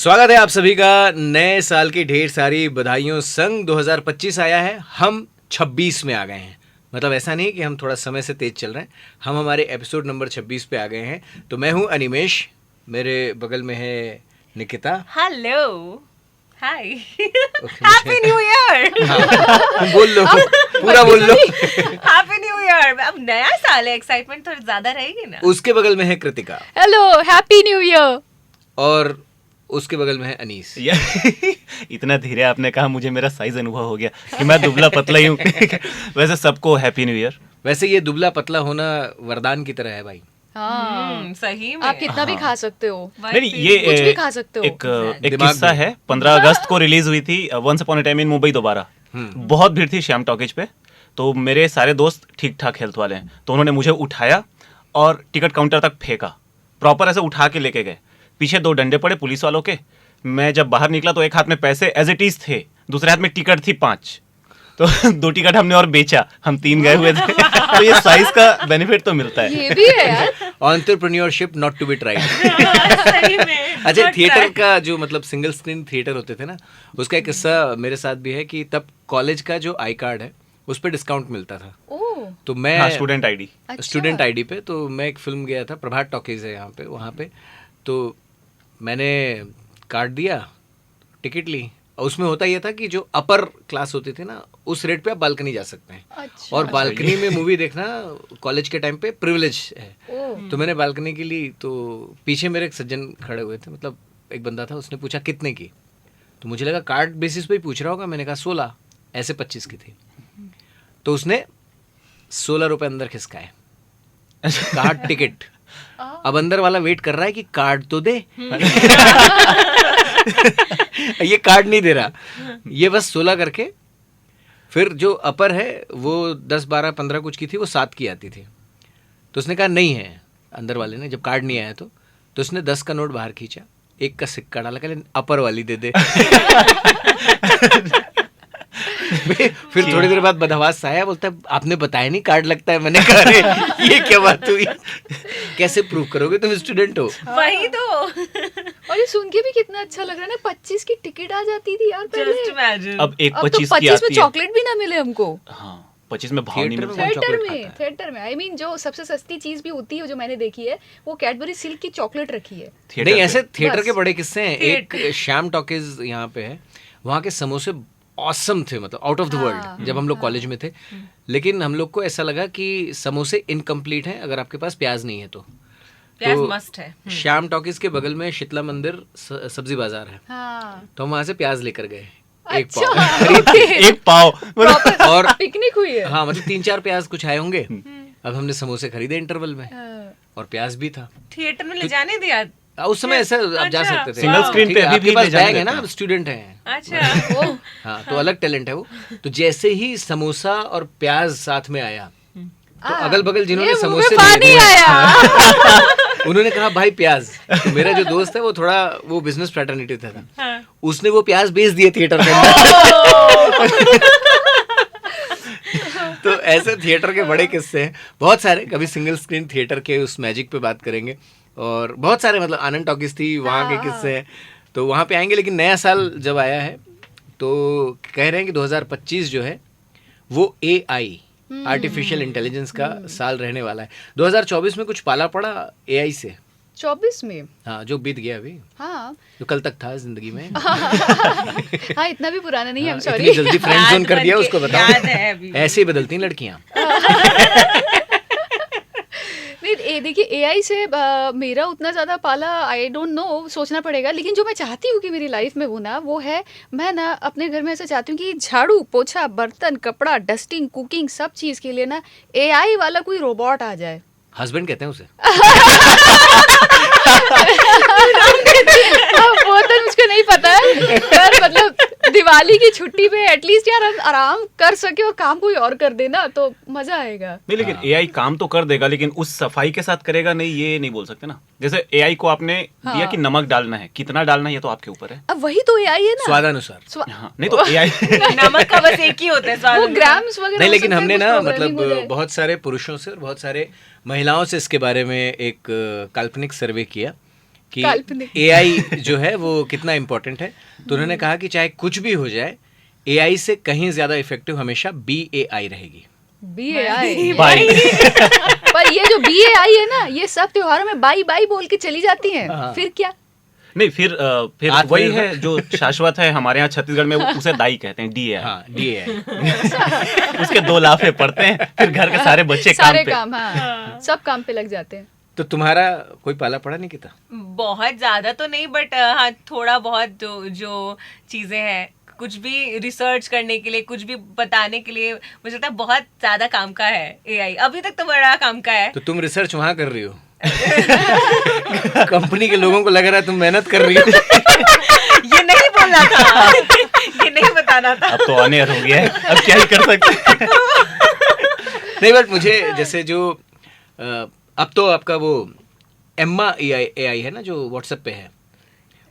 स्वागत है आप सभी का। नए साल की ढेर सारी बधाइयों संग 2025 आया है। हम 26 में आ गए हैं। मतलब ऐसा नहीं कि हम थोड़ा समय से तेज चल रहे हैं, हम हमारे एपिसोड नंबर 26 पे आ गए हैं। तो मैं हूं अनिमेश, मेरे बगल में है निकिता। हेलो, हाय, हैप्पी न्यू ईयर। बोल लो, पूरा बोल लो। Happy new year. अब नया साल है, एक्साइटमेंट थोड़ी ज्यादा रहेगी ना। उसके बगल में है Kritika hello, happy new year. और उसके बगल में है अनीस। इतना धीरे आपने कहा, मुझे मेरा साइज अनुभव हो गया कि मैं दुबला पतला ही हूँ। वैसे सबको हैप्पी न्यू ईयर। वैसे ये दुबला पतला होना वरदान की तरह है भाई। हाँ, सही में आप कितना भी खा सकते हो, नहीं, ये कुछ भी खा सकते हो। एक दिमाग किस्सा भी। है। 15 अगस्त को रिलीज हुई थी once upon a time in Mumbai दोबारा। बहुत भीड़ थी श्याम टॉकीज पे। तो मेरे सारे दोस्त ठीक ठाक हेल्थ वाले हैं, तो उन्होंने मुझे उठाया और टिकट काउंटर तक फेंका। प्रॉपर ऐसे उठा के लेके गए। पीछे 2 डंडे पड़े पुलिस वालों के। मैं जब बाहर निकला तो एक हाथ में पैसे एज इट इज थे, दूसरे हाथ में टिकट थी 5। तो 2 टिकट हमने और बेचा, हम 3 गए हुए थे। तो ये साइज का बेनिफिट तो मिलता है। ये भी है यार। Entrepreneurship not to be tried. सही में। अच्छा, थिएटर का जो मतलब सिंगल स्क्रीन थिएटर होते थे ना, उसका एक किस्सा मेरे साथ भी है कि तब कॉलेज का जो आई कार्ड है उस पर डिस्काउंट मिलता था। ओह, तो मैं स्टूडेंट आईडी। अच्छा। स्टूडेंट आईडी पे, तो मैं एक फिल्म गया था, प्रभात टॉकीज है यहाँ पे, वहाँ पे। तो मैंने कार्ड दिया, टिकट ली। और उसमें होता ये था कि जो अपर क्लास होती थी ना, उस रेट पे आप बालकनी जा सकते हैं। अच्छा। और बालकनी में मूवी देखना कॉलेज के टाइम पे प्रिविलेज है। ओह, तो मैंने बालकनी के लिए, तो पीछे मेरे एक सज्जन खड़े हुए थे, मतलब एक बंदा था, उसने पूछा कितने की। तो मुझे लगा कार्ड बेसिस पे ही पूछ रहा होगा। मैंने कहा 16, ऐसे 25 की थी। तो उसने 16 रुपए अंदर खिसकाए, कहा टिकट। अब अंदर वाला वेट कर रहा है कि कार्ड तो दे। ये कार्ड नहीं दे रहा, ये बस 16 करके। फिर जो अपर है वो 10, 12, 15 कुछ की थी, वो 7 की आती थी। तो उसने कहा नहीं है, अंदर वाले ने, जब कार्ड नहीं आया तो उसने 10 का नोट बाहर खींचा, 1 का सिक्का डाला, कहले अपर वाली दे दे। फिर थोड़ी देर बाद बदहवास आया, बोलता है आपने बताया नहीं कार्ड लगता है। मैंने कहा अरे ये क्या बात हुई, कैसे प्रूव करोगे, तुम स्टूडेंट हो। वही तो। और ये सुन के भी कितना अच्छा लग रहा है ना। 25 की टिकट आ जाती थी यार पहले। Just imagine. अब एक अब तो 25 की 25 में आती है। चॉकलेट भी ना मिले हमको। हाँ, 25 में भाव नहीं थिएटर में मिलता। कौन थिएटर चॉकलेट में, खाता है? थिएटर में आई मीन जो सबसे सस्ती चीज भी होती है, जो मैंने देखी है, वो कैडबरी सिल्क की चॉकलेट रखी है। थिएटर नहीं, पे। ऐसे थिएटर बस। के बड़े किस्से हैं। एक श्याम टॉकीज यहाँ पे है, वहाँ के समोसे ऑसम थे, मतलब आउट ऑफ द वर्ल्ड, जब हम लोग कॉलेज में थे। लेकिन हम लोग को ऐसा लगा कि समोसे इनकम्प्लीट हैं अगर आपके पास प्याज नहीं है तो। प्याज तो मस्ट है। श्याम टॉकीज के बगल में शीतला मंदिर सब्जी बाजार है, हाँ, तो हम वहाँ से प्याज लेकर गए, एक अच्छा। पाव खरीद के। एक पाव Proper और पिकनिक हुई है। हाँ, मतलब 3-4 प्याज कुछ आए होंगे। अब हमने समोसे खरीदे इंटरवल में, हाँ। और प्याज भी था। थिएटर में ले जाने दिया। उस समय ऐसा आप जा अच्छा। सकते थे। सिंगल स्क्रीन ठीक पे है, अभी आपके भी पास ले जाने बैग है ना, देते आप हैं। स्टूडेंट हैं। अच्छा। ओह, हाँ, तो अलग टैलेंट है वो। तो जैसे ही समोसा और प्याज साथ में आया, तो अगल बगल जिन्होंने ये मुंह में समोसे पानी लिए हुए हैं, आया। उन्होंने कहा भाई प्याज। तो मेरा जो दोस्त है वो थोड़ा वो बिजनेस फ्रेटर्निटी था, हाँ। उसने वो प्याज बेच दिए थिएटर के अंदर। तो ऐसे थिएटर के बड़े किस्से हैं बहुत सारे। कभी सिंगल स्क्रीन थिएटर के उस मैजिक पे बात करेंगे, और बहुत सारे, मतलब आनंद टॉकीज थी, वहाँ के किस्से हैं, तो वहाँ पे आएंगे। लेकिन नया साल जब आया है तो कह रहे हैं कि 2025 जो है वो AI, आर्टिफिशियल इंटेलिजेंस का साल रहने वाला है। 2024 में कुछ पाला पड़ा AI से? 24 में। हाँ, जो बीत गया अभी, हाँ जो कल तक था जिंदगी में। हाँ, इतना भी पुराना नहीं है, हाँ, I'm sorry। इतनी जल्दी फ्रेंड जोन याद कर दिया बन के- उसको, बताओ। याद है अभी। ऐसे ही बदलती हैं लड़कियां। नहीं, देखिए AI से मेरा उतना ज़्यादा पाला आई डोंट नो, सोचना पड़ेगा। लेकिन जो मैं चाहती हूँ कि मेरी लाइफ में हो ना, वो है, मैं ना अपने घर में ऐसा चाहती हूँ कि झाड़ू पोछा बर्तन कपड़ा डस्टिंग कुकिंग सब चीज़ के लिए ना AI वाला कोई रोबोट आ जाए। हस्बैंड कहते हैं उसे। अब वो तो मुझको नहीं पता है, पर मतलब दिवाली की छुट्टी पे एटलीस्ट यार हम आराम कर सके और काम कोई और कर देना तो मजा आएगा। नहीं, लेकिन AI काम तो कर देगा, लेकिन उस सफाई के साथ करेगा नहीं, ये नहीं बोल सकते ना। जैसे AI को आपने दिया कि नमक डालना है, कितना डालना है ये तो आपके ऊपर है। अब वही तो AI है ना, स्वादानुसार। हाँ, नहीं तो AI नमक का बस एक ही होता है स्वाद। वो ग्राम्स वगैरह नहीं, हो लेकिन सकते हैं, हमने कुछ ना programming हो मतलब जाए। बहुत सारे पुरुषों से और बहुत सारे महिलाओं से इसके बारे में एक काल्पनिक सर्वे किया कि काल्पनिक। एआई जो है वो कितना इम्पोर्टेंट है। तो उन्होंने कहा कि चाहे कुछ भी हो जाए, एआई से कहीं ज्यादा इफेक्टिव हमेशा BAI रहेगी। BAI बाई पर ये जो BAI है ना, ये सब त्योहारों में बाई बाई बोल के चली जाती हैं, हाँ। फिर क्या? नहीं, फिर आत्मनिर्भर। वही है जो शाश्वत है हमारे यहाँ छत्तीसगढ़ में, उसे दाई कहते हैं, DAI। हाँ, DAI। उसके 2 लाफे पड़ते हैं, फिर घर के सारे बच्चे काम सारे पे। काम, हाँ, सब काम पे लग जाते हैं। तो तुम्हारा कोई पाला पड़ा नहीं किता? बहुत ज्यादा तो नहीं, बट हाँ थोड़ा बहुत जो चीजें हैं, कुछ भी रिसर्च करने के लिए, कुछ भी बताने के लिए, मुझे लगता है बहुत ज्यादा काम का है एआई। अभी तक तो बड़ा काम का है। तो तुम रिसर्च वहां कर रही हो? कंपनी के लोगों को लग रहा है तुम मेहनत कर रही हो। ये नहीं बोलना था, ये नहीं बताना था। अब तो ऑन एयर हो गया है, अब क्या ही कर सकते हैं। नहीं, बट मुझे जैसे जो अब तो आपका वो एम्मा AI है ना, जो व्हाट्सएप पे है,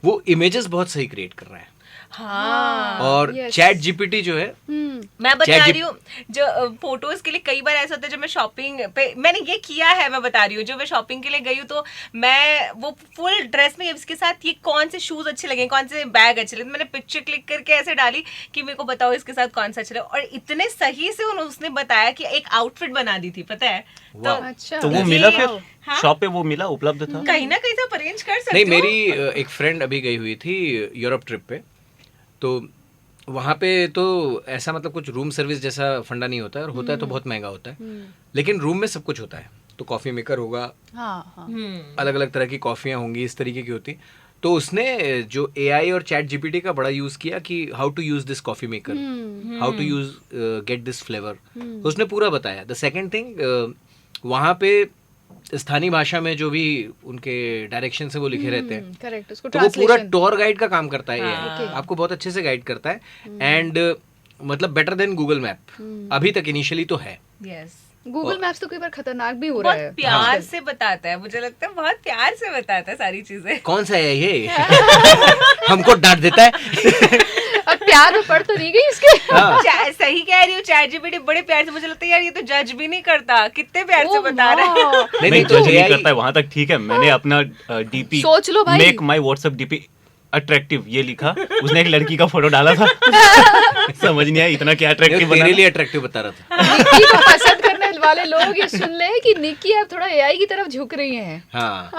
वो इमेजेस बहुत सही क्रिएट कर रहा है। हाँ, और yes. चैट जीपीटी जो है, मैं बता Chat रही हूँ, जो फोटोज के लिए कई बार ऐसा होता है, जब मैं शॉपिंग पे, मैंने ये किया है, मैं बता रही हूँ, जो मैं शॉपिंग के लिए गई हूँ तो मैं वो फुल ड्रेस में इसके साथ ये कौन से शूज अच्छे लगे, कौन से बैग अच्छे लगे, मैंने पिक्चर क्लिक करके ऐसे डाली कि मेरे को बताओ इसके साथ कौन सा अच्छा लगा, और इतने सही से उसने बताया कि एक आउटफिट बना दी थी, पता है। तो अच्छा, तो वो ये- मिला फिर हाँ? शॉप पे, वो मिला, उपलब्ध था। कहीं ना कहीं से आप अरेंज कर सकते नहीं, हो। मेरी एक फ्रेंड अभी गई हुई थी यूरोप ट्रिप पे, तो वहाँ पे तो ऐसा मतलब कुछ रूम सर्विस जैसा फंडा नहीं होता है, और होता है तो बहुत महंगा होता है, लेकिन रूम में सब कुछ होता है। तो कॉफ़ी मेकर होगा, हाँ हाँ, अलग अलग तरह की कॉफ़ियाँ होंगी, इस तरीके की होती। तो उसने जो AI और चैट जीपीटी का बड़ा यूज़ किया कि how to use this coffee maker, how to use get this flavour, उसने पूरा बताया। द सेकेंड थिंग, वहाँ पे स्थानीय भाषा में जो भी उनके डायरेक्शन से वो लिखे रहते हैं, करेक्ट, उसको तो वो पूरा ट्रांसलेशन। टूर गाइड का काम करता है हाँ। AI। आपको बहुत अच्छे से गाइड करता है, एंड मतलब बेटर देन गूगल मैप अभी तक इनिशियली तो है। यस, गूगल मैप्स तो कई बार खतरनाक भी हो रहा बहुत है। प्यार से बताता है, मुझे लगता है बहुत प्यार से बताता है सारी चीजें। कौन सा है ये? हमको डांट देता है। अब प्यार में पड़ तो नहीं गई इसके? हाँ। सही कह रही हूँ, चैट जीपीटी बड़े प्यार से, मुझे लगता है यार ये तो जज भी नहीं करता, कितने प्यार से ओ बता रहा है। वाह। नहीं, तो जज नहीं AI करता है, वहां तक ठीक है। मैंने अपना डीपी, सोच लो भाई। Make my WhatsApp DP attractive, ये लिखा, उसने एक लड़की का फोटो डाला था। समझ नहीं आया इतना क्या अट्रैक्टिव तेरे बना। लिए अट्रैक्टिव बता रहा था। निक्की को पसंद करने वाले लोग ये सुन ले कि निक्की अब थोड़ा AI की तरफ झुक रही हैं। हाँ,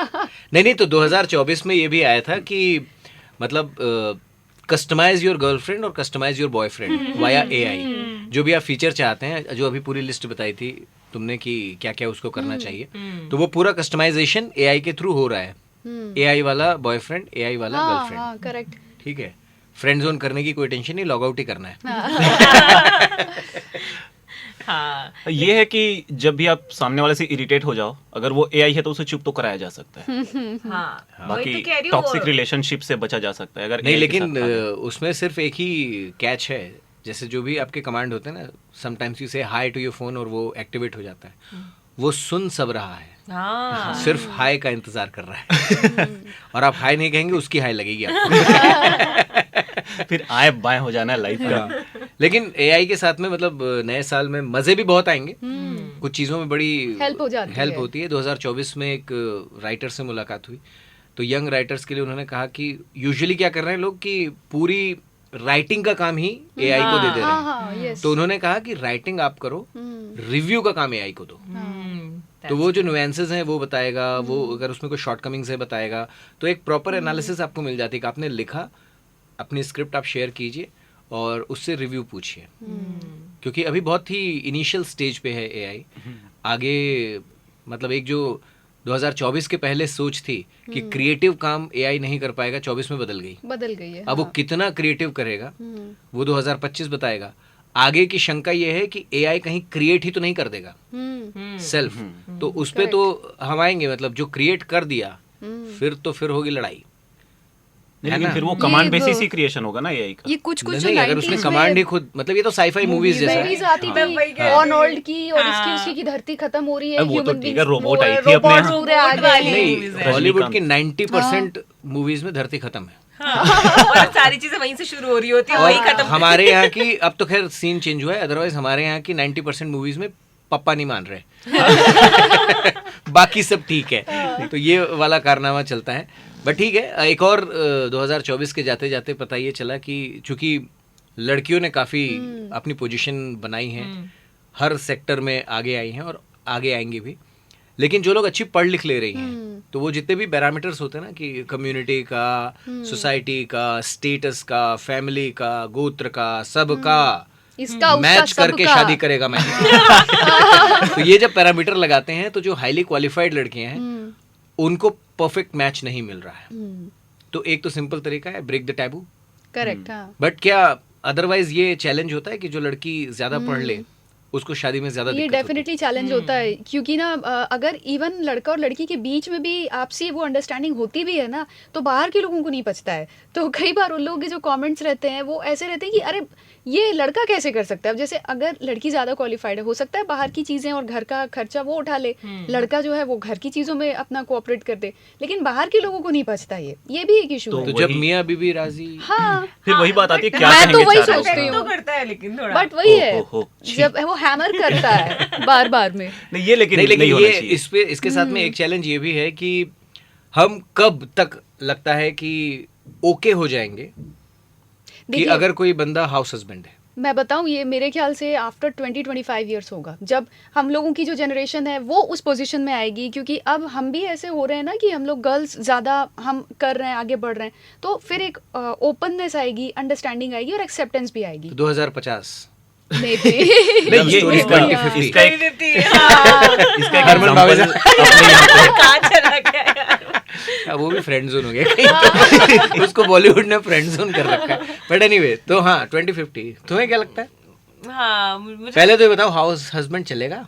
नहीं, तो 2024 में ये भी आया था कि मतलब कस्टमाइज योर गर्लफ्रेंड और customize your boyfriend via AI। जो भी आप फीचर चाहते हैं, जो अभी पूरी लिस्ट बताई थी तुमने कि क्या क्या उसको करना चाहिए, तो वो पूरा कस्टमाइजेशन AI के थ्रू हो रहा है। AI वाला बॉयफ्रेंड, AI वाला हाँ गर्लफ्रेंड, हाँ, करेक्ट। ठीक है। फ्रेंड जोन करने की कोई टेंशन नहीं, लॉग आउट ही करना है। हाँ, ये है कि जब भी आप सामने वाले से इरिटेट हो जाओ, अगर वो AI है तो उसे चुप तो कराया जा सकता है। हाँ, वही बाकी तो कह रही हूँ। टॉक्सिक रिलेशनशिप से बचा जा सकता है अगर नहीं, AI के लेकिन साथ आ उसमें सिर्फ एक ही कैच है। जैसे जो भी आपके कमांड होते हैं ना, समटाइम्स यू से हाई टू योर फोन और वो एक्टिवेट हो जाता है। वो सुन सब रहा है, हाँ, सिर्फ हाई का इंतजार कर रहा है। और आप हाई नहीं कहेंगे, उसकी हाई लगेगी आपको। फिर आए बाएं हो जाना है लाइफ का। लेकिन AI के साथ में मतलब नए साल में मजे भी बहुत आएंगे। कुछ चीज़ों में बड़ी हेल्प हो जाती हेल्प है। होती है। 2024 में एक राइटर से मुलाकात हुई, तो यंग राइटर्स के लिए उन्होंने कहा कि यूजुअली क्या कर रहे हैं लोग कि पूरी राइटिंग का काम ही AI को दे दे रहे हाँ हैं। हाँ, यस। तो उन्होंने कहा कि राइटिंग आप करो, रिव्यू का काम AI को दो। तो वो जो नुएंसेस हैं वो बताएगा, वो अगर उसमें कोई शॉर्टकमिंग्स है बताएगा, तो एक प्रॉपर एनालिसिस आपको मिल जाती है कि आपने लिखा, अपनी स्क्रिप्ट आप शेयर कीजिए और उससे रिव्यू पूछिए। क्योंकि अभी बहुत ही इनिशियल स्टेज पे है AI। आगे मतलब एक जो 2024 के पहले सोच थी कि क्रिएटिव काम AI नहीं कर पाएगा, 24 में बदल गई है। अब वो कितना क्रिएटिव करेगा वो 2025 बताएगा। आगे की शंका ये है कि AI कहीं क्रिएट ही तो नहीं कर देगा सेल्फ, तो उस पे तो हम आएंगे। मतलब जो क्रिएट कर दिया फिर होगी लड़ाई। लेकिन ना? फिर वो ये कमांड वो- बेसिस ही क्रिएशन होगा ना AI का। ये कुछ कुछ नहीं, अगर उसने कमांड ही खुद, मतलब ये तो साईफाई मूवीज जैसा है। मूवीज आती मैं वही थी कह रही ऑनऑल्ड की, और हाँ। इसकी उसकी की धरती खत्म हो रही है, अरे वो तो human ठीक है, beings- रोबोट वो आई थी अपने robots यहाँ। पूरे आ रोबोट वाली गए। नहीं, movies है। बॉलीवुड की रजनीकांत। 90% मूवीज में धरती खत्म है। हाँ, और सारी चीजें वहीं से शुरू हो रही होती है, वही और खत्म। हमारे यहाँ की, अब तो खैर सीन चेंज हुआ है, अदरवाइज हमारे यहाँ की 90% मूवीज में पप्पा नहीं मान रहे। बाकी सब ठीक है। तो ये वाला कारनामा चलता है। बट ठीक है, एक और 2024 के जाते जाते पता ये चला कि चूंकि लड़कियों ने काफ़ी अपनी पोजीशन बनाई है, हर सेक्टर में आगे आई हैं और आगे आएंगी भी, लेकिन जो लोग अच्छी पढ़ लिख ले रही हैं तो वो जितने भी पैरामीटर्स होते हैं ना कि कम्युनिटी का, सोसाइटी का, स्टेटस का, फैमिली का, गोत्र का, सबका इसका उसका मैच करके सबका। शादी करेगा मैं। तो ये जब पैरामीटर लगाते हैं तो जो हाईली क्वालिफाइड लड़कियां हैं उनको परफेक्ट मैच नहीं मिल रहा है। तो एक तो सिंपल तरीका है, ब्रेक द टैबू। करेक्ट, हाँ। बट क्या अदरवाइज ये चैलेंज होता है कि जो लड़की ज्यादा पढ़ ले उसको शादी में ज्यादा ये दिक्कत होती है? डेफिनेटली चैलेंज होता है, क्योंकि ना अगर इवन लड़का और लड़की के बीच में भी आपसी वो अंडरस्टैंडिंग होती भी है ना, तो बाहर के लोगों को नहीं पचता है। तो कई बार उन लोगों के जो कमेंट्स रहते हैं वो ऐसे रहते हैं कि अरे ये लड़का कैसे कर सकता है। अब जैसे अगर लड़की ज़्यादा क्वालिफाइड है, हो सकता है बाहर की चीज़ें और घर का खर्चा वो उठा ले, लड़का जो है वो घर की चीज़ों में अपना कोऑपरेट कर दे, लेकिन बाहर के लोगों को नहीं पचता। ये भी एक इशू तो है। तो जब वही- मियाँ बीबी राजी, हाँ, फिर वही बात आती है, क्या मैं तो कहेंगे वही चार लोग? सोचती हूँ। तो करता है लेकिन थोड़ा बट वही है ओहो, छी। जब वो हैमर करता है बार बार में। नहीं ये लेकिन नहीं, लेकिन नहीं होना ये चाहिए। इसके साथ में एक चैलेंज ये भी है कि हम कब तक लगता है कि ओके हो जाएंगे कि देखिए, अगर कोई बंदा हाउस हस्बैंड है। मैं बताऊं, ये मेरे ख्याल से आफ्टर 20-25 ईयर्स होगा जब हम लोगों की जो जनरेशन है वो उस पोजीशन में आएगी, क्योंकि अब हम भी ऐसे हो रहे हैं ना कि हम लोग गर्ल्स ज़्यादा हम कर रहे हैं, आगे बढ़ रहे हैं, तो फिर एक ओपननेस आएगी, अंडरस्टैंडिंग आएगी और एक्सेप्टेंस भी आएगी। तो 2050 Maybe। नहीं ये story इसका 2050 इसका एक 50, हाँ। इसका एक हरमन example बाबा अपने यहाँ पे कहाँ चला गया यार? अब वो भी फ्रेंड जोन हो गया कहीं तो उसको बॉलीवुड ने फ्रेंड जोन कर रखा है। बट एनीवे, तो हाँ 2050 तुम्हें क्या लगता है? हाँ, मुझे पहले तो ये बताओ, हाउस हस्बैंड चलेगा?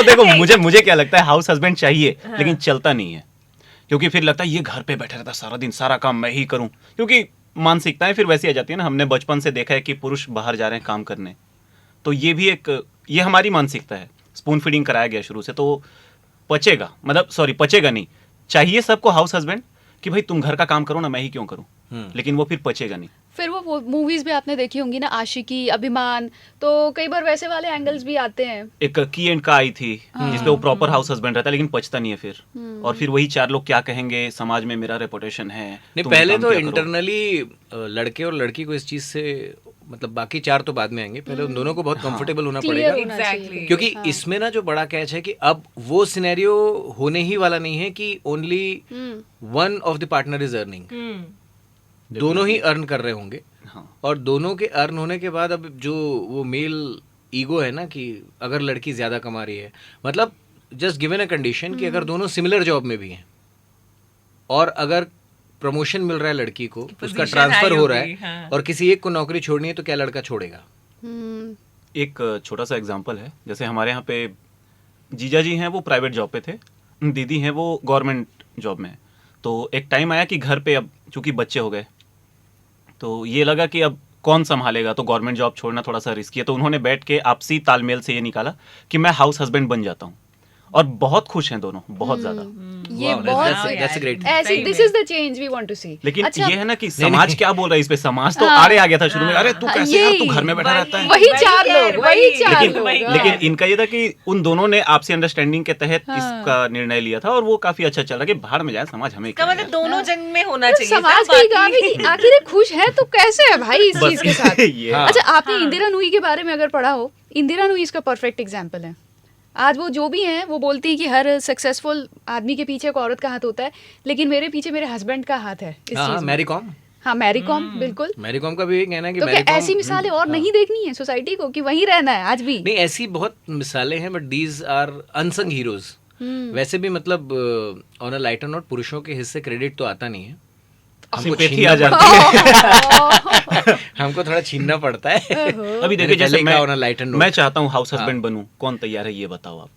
देखो मुझे क्या लगता है, हाउस हस्बैंड चाहिए लेकिन चलता नहीं है, क्योंकि फिर लगता है ये घर पे बैठा रहता है सारा दिन, सारा काम मैं ही करूं, क्योंकि मानसिकताएं फिर वैसी आ जाती है ना। हमने बचपन से देखा है कि पुरुष बाहर जा रहे हैं काम करने, तो ये भी ये हमारी मानसिकता है, स्पून फीडिंग कराया गया शुरू से। तो पचेगा, मतलब सॉरी पचेगा नहीं, चाहिए सबको हाउस हस्बैंड कि भाई तुम घर का काम करो ना, मैं ही क्यों करूं, लेकिन वो फिर पचेगा नहीं। फिर वो मूवीज भी आपने देखी होंगी ना, आशिकी, अभिमान, तो कई बार वैसे वाले एंगल्स भी आते हैं। एक की एंड का आई थी जिसपे वो प्रॉपर हाउस हस्बैंड रहता है लेकिन पचता नहीं है फिर, और फिर वही चार लोग क्या कहेंगे, समाज में मेरा रेपुटेशन है। नहीं, तुम पहले काम तो किया करो। इंटरनली लड़के और लड़की को इस चीज से, मतलब बाकी चार तो बाद में आएंगे, पहले उन दोनों को बहुत कंफर्टेबल होना Clear पड़ेगा। होना चाहिए। Exactly. क्योंकि हाँ। इसमें ना जो बड़ा कैच है कि अब वो सिनेरियो होने ही वाला नहीं है कि only one of the partner is earning. दोनों ही अर्न कर रहे होंगे, हाँ। और दोनों के अर्न होने के बाद अब जो वो मेल ईगो है ना कि अगर लड़की ज्यादा कमा रही है, मतलब जस्ट गिवन अ कंडीशन कि अगर दोनों सिमिलर जॉब में भी हैं और अगर प्रमोशन मिल रहा है लड़की को, उसका Position ट्रांसफर high हो रहा होगी, है, हाँ। और किसी एक को नौकरी छोड़नी है, तो क्या लड़का छोड़ेगा? एक छोटा सा एग्जांपल है, जैसे हमारे यहाँ पे जीजा जी हैं, वो प्राइवेट जॉब पे थे, दीदी हैं वो गवर्नमेंट जॉब में। तो एक टाइम आया कि घर पे अब चूंकि बच्चे हो गए, तो ये लगा कि अब कौन संभालेगा, तो गवर्नमेंट जॉब छोड़ना थोड़ा सा रिस्की है। तो उन्होंने बैठ के आपसी तालमेल से ये निकाला कि मैं हाउस हस्बैंड बन जाता हूँ, और बहुत खुश हैं दोनों, बहुत ज्यादा। ये Wow, बहुत that's a great thing. ऐसी, सही दिस में। Is the change we want to see. लेकिन अच्छा, ये है ना कि समाज क्या बोल रहा है इस पे, समाज तो हाँ। आड़े आ गया था शुरू में, अरे तू हाँ, कैसे यार, तू यही, घर में बैठा रहता है। वही चार लोग, वही चार लेकिन लोग, हाँ। लेकिन इनका ये था कि उन दोनों ने आपसी अंडरस्टैंडिंग के तहत हाँ। इसका निर्णय लिया था, और वो काफी अच्छा चल रहा कि बाहर में जाए समाज, हमें इसका क्या मतलब यार। दोनों जंग में होना तो चाहिए समाज था, का ही बाकी- काम है कि आखिर ये खुश है तो कैसे है भाई इस बस चीज के साथ। ये हाँ। अच्छा, आपने इंदिरा नूई के बारे में अगर पढ़ा हो, इंदिरा नूई इसका परफेक्ट एग्जाम्पल है। आज वो जो भी हैं वो बोलती है कि हर सक्सेसफुल आदमी के पीछे एक औरत का हाथ होता है, लेकिन मेरे पीछे मेरे हस्बैंड का हाथ है इस हाँ, चीज में। मैरी कॉम, हाँ, मैरी कॉम, बिल्कुल। मैरी कॉम का भी यही कहना है कि तो मैरी क्या कॉम, ऐसी मिसालें और नहीं देखनी है सोसाइटी को कि वहीं रहना है आज भी? नहीं, ऐसी बहुत मिसालें हैं, but these are unsung heroes. वैसे भी मतलब ऑन अ लाइटर नोट, पुरुषों के हिस्से क्रेडिट तो आता नहीं है, हमको सिंपैथी छीनना आ जाती है। हमको थोड़ा छीनना पड़ता है। अभी देखिए, जैसे पहले का on a lighter note। मैं चाहता हूँ हाउस हस्बैंड बनूं, कौन तैयार है ये बताओ आप?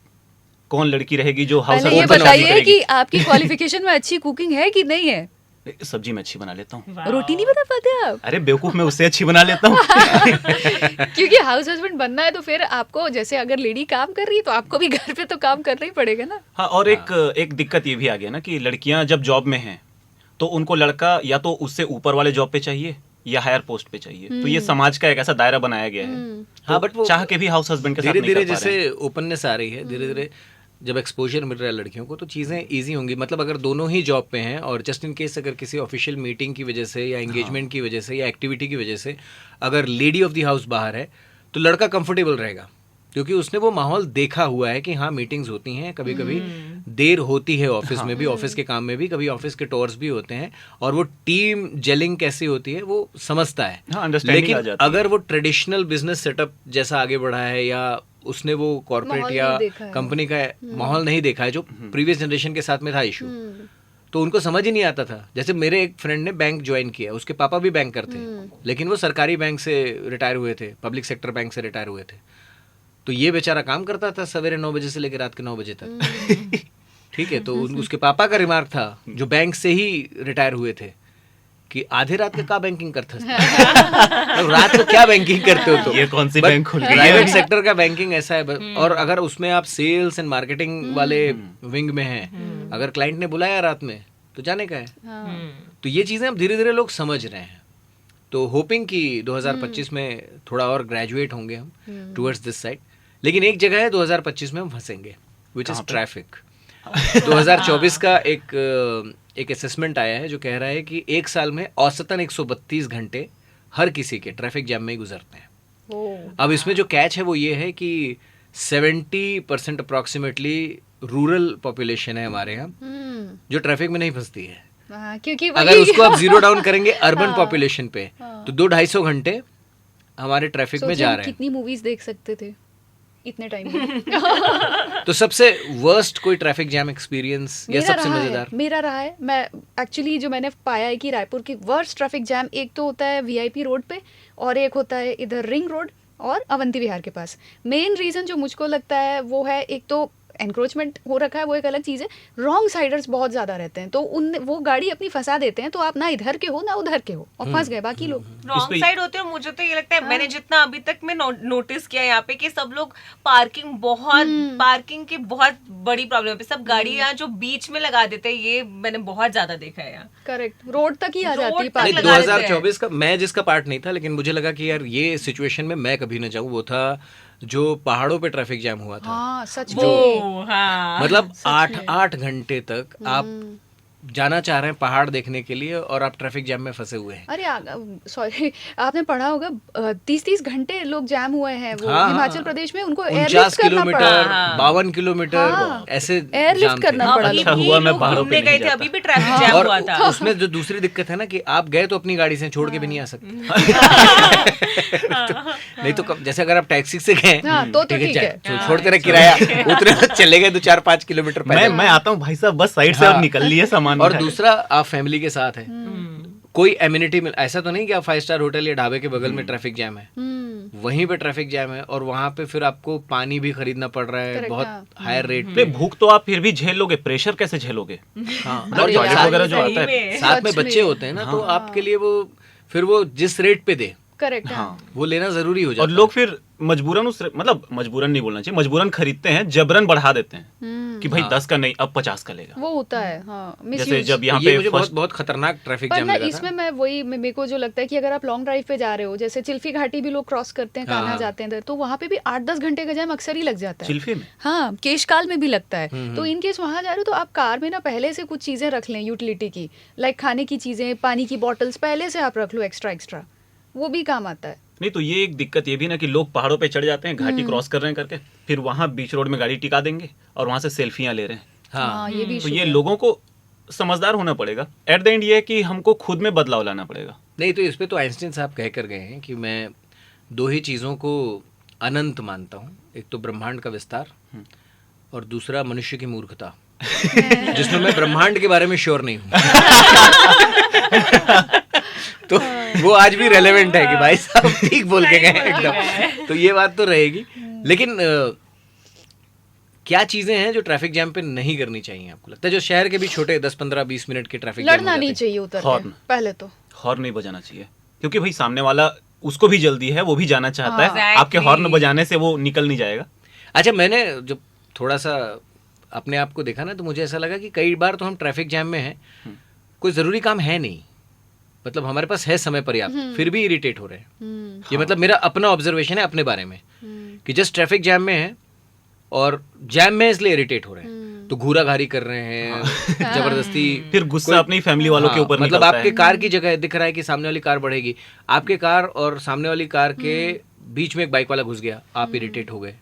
कौन लड़की रहेगी जो हाउस पहले ये हस्बैंड बताइए कि आपकी क्वालिफिकेशन में अच्छी कुकिंग है कि नहीं है? सब्जी मैं अच्छी बना लेता हूँ। वाह। रोटी नहीं बना पाते आप? अरे बेवकूफ, मैं उससे अच्छी बना लेता हूँ। क्योंकि हाउस हस्बैंड बनना है तो फिर आपको, जैसे अगर लेडी काम कर रही है तो आपको भी घर पे तो काम करना ही पड़ेगा ना। हाँ, और एक दिक्कत ये भी आ गया ना कि लड़कियां जब जॉब में हैं तो उनको लड़का या तो उससे ऊपर वाले जॉब पे चाहिए या हायर पोस्ट पे चाहिए। तो ये समाज का एक ऐसा दायरा बनाया गया है। हाँ, बट वो चाह के भी हाउस हस्बैंड के साथ धीरे नहीं धीरे कर पा रहे हैं। जैसे ओपननेस आ रही है, धीरे धीरे जब एक्सपोजर मिल रहा है लड़कियों को तो चीज़ें ईजी होंगी। मतलब अगर दोनों ही जॉब पे हैं और जस्ट इन केस अगर किसी ऑफिशियल मीटिंग की वजह से या एंगेजमेंट की वजह से या एक्टिविटी की वजह से अगर लेडी ऑफ द हाउस बाहर है तो लड़का कंफर्टेबल रहेगा, क्योंकि उसने वो माहौल देखा हुआ है कि हाँ मीटिंग्स होती हैं, कभी कभी देर होती है ऑफिस में भी, ऑफिस के काम में भी, कभी ऑफिस के टूर्स भी होते हैं, और वो टीम जेलिंग कैसी होती है वो समझता है। अंडरस्टैंडिंग आ लेकिन जाती है। अगर वो ट्रेडिशनल बिजनेस सेटअप जैसा आगे बढ़ा है या उसने वो कॉर्पोरेट माहौल या नहीं देखा है। कंपनी का माहौल नहीं देखा है जो प्रीवियस जनरेशन के साथ में था इशू, तो उनको समझ ही नहीं आता था। जैसे मेरे एक फ्रेंड ने बैंक ज्वाइन किया, उसके पापा भी बैंकर थे, लेकिन वो सरकारी बैंक से रिटायर हुए थे, पब्लिक सेक्टर बैंक से रिटायर हुए थे। तो ये बेचारा काम करता था सवेरे 9 बजे से लेकर रात के 9 बजे तक। ठीक है, तो उसके पापा का रिमार्क था जो बैंक से ही रिटायर हुए थे कि आधे रात के क्या बैंकिंग करते हो? अब रात को क्या बैंकिंग करते हो तुम? ये कौन सी But बैंक खुल गई प्राइवेट है? सेक्टर का बैंकिंग ऐसा है, और अगर उसमें आप सेल्स एंड मार्केटिंग वाले विंग में हैं, अगर क्लाइंट ने बुलाया रात में तो जाने का है। तो ये चीजें अब धीरे धीरे लोग समझ रहे हैं। तो होपिंग कि 2025 में थोड़ा और ग्रेजुएट होंगे हम टुवर्ड्स दिस साइड। लेकिन एक जगह है 2025 में हम फंसेंगे, विच इज ट्रैफिक। 2024 का एक असेसमेंट आया है जो कह रहा है कि एक साल में औसतन 132 घंटे हर किसी के ट्रैफिक जैम में ही गुजरते हैं। अब इसमें जो कैच है वो ये है कि 70% अप्रॉक्सीमेटली रूरल पॉपुलेशन है हमारे यहाँ जो ट्रैफिक में नहीं फंसती है। क्योंकि अगर उसको आप जीरो डाउन करेंगे अर्बन पॉपुलेशन पे तो 200-250 घंटे हमारे ट्रैफिक में जा रहे हैं। कितनी मूवीज देख सकते थे इतने टाइम में। तो सबसे वर्स्ट कोई ट्रैफिक जैम एक्सपीरियंस या सबसे मजेदार? मेरा रहा है। मैं एक्चुअली जो मैंने पाया है कि रायपुर की वर्स्ट ट्रैफिक जैम एक तो होता है वीआईपी रोड पे और एक होता है इधर रिंग रोड और अवंती विहार के पास। मेन रीजन जो मुझको लगता है वो है, एक तो एनक्रोचमेंट हो रखा है, वो एक अलग चीज़ है। रॉन्ग साइडर्स बहुत ज़्यादा रहते हैं, तो वो गाड़ी अपनी फंसा देते हैं, तो आप ना इधर के हो ना उधर के हो और फंस गए बाकी लोग। रॉन्ग साइड होते हैं। मुझे तो ये लगता है, मैंने जितना अभी तक में नोटिस किया यहाँ पे कि सब लोग पार्किंग की बहुत बड़ी प्रॉब्लम है। सब गाड़ियाँ जो बीच में लगा देते हैं, ये मैंने बहुत ज्यादा देखा है यहाँ। करेक्ट, रोड तक ही आ जाती है रोड तक पार्किंग। लगा देते हैं। 2024 का मैं जिसका पार्ट नहीं था, लेकिन मुझे लगा कि यार ये सिचुएशन में मैं कभी न जाऊं, वो था जो पहाड़ों पे ट्रैफिक जैम हुआ था। हाँ सच वो में। हाँ मतलब 8 घंटे तक आप जाना चाह रहे हैं पहाड़ देखने के लिए और आप ट्रैफिक जैम में फंसे हुए हैं। अरे सॉरी, आपने पढ़ा होगा 30-30 घंटे लोग जैम हुए हैं वो हाँ, हिमाचल प्रदेश में। उनको 49 एयरलिफ्ट करना किलोमीटर, पड़ा। 52 किलोमीटर हाँ, ऐसे एयरलिफ्ट जाम थे। करना पड़ा। अच्छा हुआ मैं पहाड़ों पे घूमने नहीं गए थे, जाता। अभी भी ट्रैफिक जैम और हुआ था। उसमें जो दूसरी दिक्कत है ना कि आप गए तो अपनी गाड़ी से छोड़ के भी नहीं आ सकते। नहीं तो जैसे अगर आप टैक्सी से गए हाँ, तो ठीक है। छोड़ते रहे किराया, उतने चले गए 2-4-5 किलोमीटर मैं आता हूँ भाई साहब, बस साइड से हाँ। अब निकल लिए सामान और उठा के। दूसरा आप फैमिली के साथ है, कोई एमिनिटी मिल, ऐसा तो नहीं कि आप 5 स्टार होटल या ढाबे के बगल में ट्रैफिक जैम है, वहीं पे ट्रैफिक जैम है और वहां पे फिर आपको पानी भी खरीदना पड़ रहा है Correct, बहुत हाँ। हायर रेट नहीं, पे। भूख तो आप फिर भी झेल लोगे, प्रेशर कैसे झेलोगे? हाँ, मतलब और जब टॉयलेट साथ- वगैरह जो सही आता है। में। साथ में सच बच्चे में। होते हैं ना, तो आपके लिए वो फिर वो जिस रेट पे दे करेक्ट। हाँ, वो लेना जरूरी हो जाता और है। लोग फिर मजबूरन मतलब मजबूरन नहीं बोलना चाहिए, मजबूरन खरीदते हैं, जबरन बढ़ा देते हैं कि भाई 10 का नहीं अब 50 का लेगा। वो होता है। हाँ, जैसे misuse। जब यहाँ ये पे मुझे बहुत फर्स्ट बहुत खतरनाक ट्रैफिक पर जैम ना लगा इसमें था। मैं वही मेरे को जो लगता है कि अगर आप लॉन्ग ड्राइव पे जा रहे हो, जैसे चिल्फी घाटी भी लोग क्रॉस करते हैं, कान्हा हाँ। जाते हैं इधर, तो वहाँ पे भी 8-10 घंटे का जैम अक्सर ही लग जाता है। चिल्फी में हाँ, केशकाल में भी लगता है। तो इनकेस वहाँ जा रहे हो तो आप कार में ना पहले से कुछ चीजें रख लें यूटिलिटी की, लाइक खाने की चीजें, पानी की बॉटल्स पहले से आप रख लो एक्स्ट्रा, वो भी काम आता है। नहीं तो ये एक दिक्कत ये भी ना कि लोग पहाड़ों पे चढ़ जाते हैं, घाटी क्रॉस कर रहे हैं करके, फिर वहां बीच रोड में गाड़ी टिका देंगे और वहां से सेल्फियां ले रहे हैं। हाँ, ये भी तो issue ये है। लोगों को समझदार होना पड़ेगा। एट द एंड ये है कि हमको खुद में बदलाव लाना पड़ेगा। नहीं तो इस पे तो आइंस्टीन साहब कह कर गए हैं कि मैं 2 ही चीज़ों को अनंत मानता हूँ, एक तो ब्रह्मांड का विस्तार और दूसरा मनुष्य की मूर्खता, जिसमें मैं ब्रह्मांड के बारे में श्योर नहीं हूँ। तो वो आज भी रेलेवेंट है कि भाई साहब ठीक बोल के गए एकदम। तो ये बात तो रहेगी। लेकिन क्या चीजें हैं जो ट्रैफिक जैम पे नहीं करनी चाहिए आपको लगता है, जो शहर के भी छोटे 10-15-20 मिनट के ट्रैफिक जैम लड़ना नहीं चाहिए उतर हॉर्न। के, पहले तो हॉर्न नहीं बजाना चाहिए, क्योंकि भाई सामने वाला उसको भी जल्दी है, वो भी जाना चाहता है। हाँ। आपके हॉर्न बजाने से वो निकल नहीं जाएगा। अच्छा, मैंने जब थोड़ा सा अपने आप को देखा ना, तो मुझे ऐसा लगा कि कई बार तो हम ट्रैफिक जैम में हैं, कोई ज़रूरी काम है नहीं, मतलब हमारे पास है समय पर्याप्त, फिर भी इरिटेट हो रहे हैं। ये मतलब मेरा अपना ऑब्जर्वेशन है अपने बारे में कि जस्ट ट्रैफिक जैम में है और जैम में इसलिए इरिटेट हो रहे हैं, तो घूरा घारी कर रहे हैं जबरदस्ती। फिर गुस्सा अपनी फैमिली वालों के ऊपर मतलब निकलता आपके है। कार की जगह दिख रहा है कि सामने वाली कार बढ़ेगी, आपके कार और सामने वाली कार के बीच में एक बाइक वाला घुस गया, आप इरिटेट हो गए।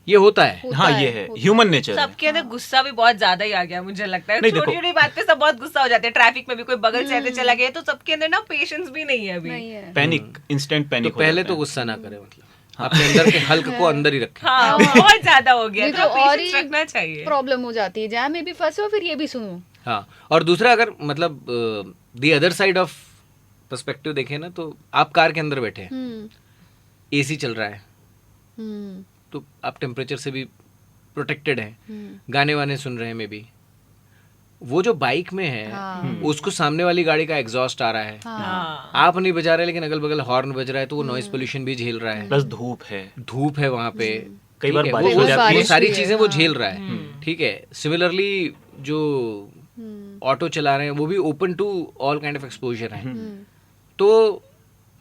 ये होता है। होता हाँ है, ये है होता ह्यूमन नेचर। सबके अंदर गुस्सा भी बहुत ज्यादा ही आ गया मुझे लगता है। नहीं, छोटी देखो। छोटी बात पे सब बहुत गुस्सा हो जाते हैं। ट्रैफिक में भी कोई बगल से ऐसे चला गया तो सबके अंदर ना पेशेंस भी नहीं है अभी। नहीं है। पैनिक, इंस्टेंट तो पैनिक। पहले तो गुस्सा ना करें, मतलब अपने अंदर के हल्क को अंदर ही रखें। हाँ बहुत ज्यादा हो गया, नहीं तो तो और पेशेंस ही रखना चाहिए। प्रॉब्लम हो जाती है, जैम में भी फंसो फिर ये भी सुनो। हाँ, और दूसरा अगर मतलब the other side of perspective देखें ना, तो आप कार के अंदर बैठे हैं, हम्म एसी चल रहा है, हम्म तो आप टेम्परेचर से भी प्रोटेक्टेड हैं, हम्म। गाने वाने सुन रहे हैं मे बी। वो जो बाइक में है हाँ। उसको सामने वाली गाड़ी का एग्जॉस्ट आ रहा है, हाँ आप नहीं बजा रहे लेकिन अगल बगल हॉर्न बज रहा है, तो वो नॉइज पोल्यूशन भी झेल रहा है, प्लस धूप है। धूप है वहाँ पे, कई ठीक बार है, बारिश वो हो जाती है। वो सारी बारिश भी है, चीजें वो हाँ। झेल रहा है, ठीक है। सिमिलरली जो ऑटो चला रहे हैं वो भी open to all kind of exposure है, तो